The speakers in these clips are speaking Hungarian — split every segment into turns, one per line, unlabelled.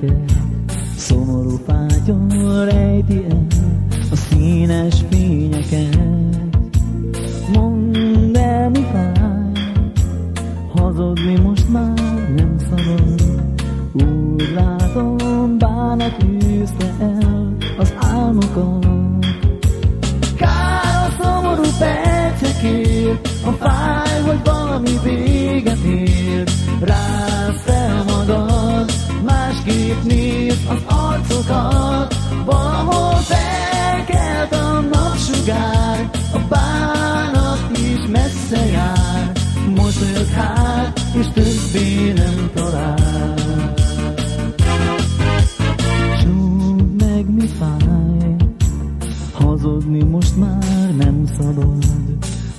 könnyeket, szomorú fátyol rejti el a színes fényeket. Mondd el, mi fáj, hazudni most már nem szabad. Úgy látom, bánat űzte el az álmokat. Kár a szomorú percekért, a fáj, hogy valami véget ér. Rázd fel magad, másképp nézd az arcokat. Valahol felkelt a napsugár, a bánat is messze jár. Mosolyog hát, és többé nem talál. Csukd meg, mi fáj, hazudni most már nem szabad.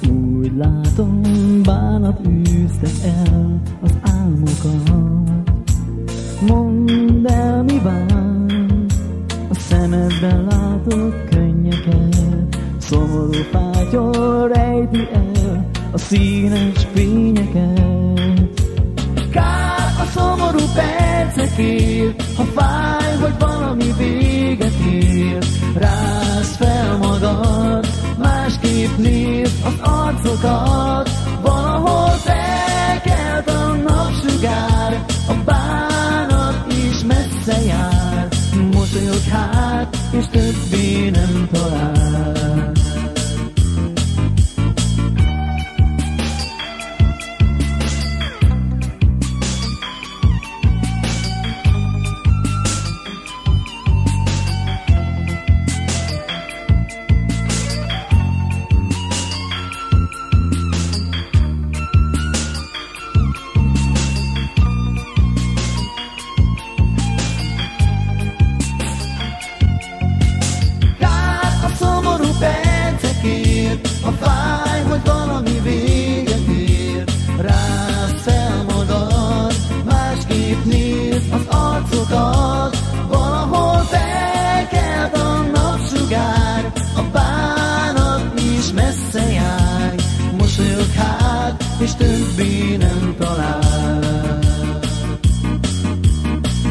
Úgy látom, bánat űzte el az álmokat. Mondd el, mi bán, a szemedben látok könnyeket, szomorú fátyol rejti el a színes fényeket. Kár a szomorú percekért, ha fáj, hogy valami véget ér. Rázd fel magad, másképp nézd az arcokat. Valahol felkelt a napsugár, a bánat is messze jár. Mosolyog hát, és többé nem talál. A fáj, hogy valami véget ér. Rázd fel magad, másképp nézd az arcokat. Valahol felkelt a napsugár, a bánat is messze jár. Mosolyog hát, és többé nem talál.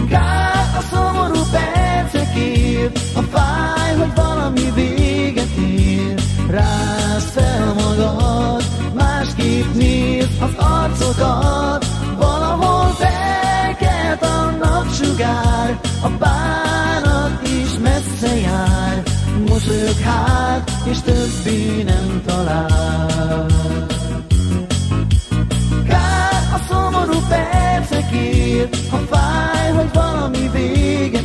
Kár a szomorú percekért, a fáj, hogy valami véget ér. Rázd fel magad, másképp nézd az arcokat. Valahol felkelt a napsugár, a bánat is messze jár. Mosolyog hát, és többé nem talál. Kár a szomorú percekért, ha fáj, hogy valami véget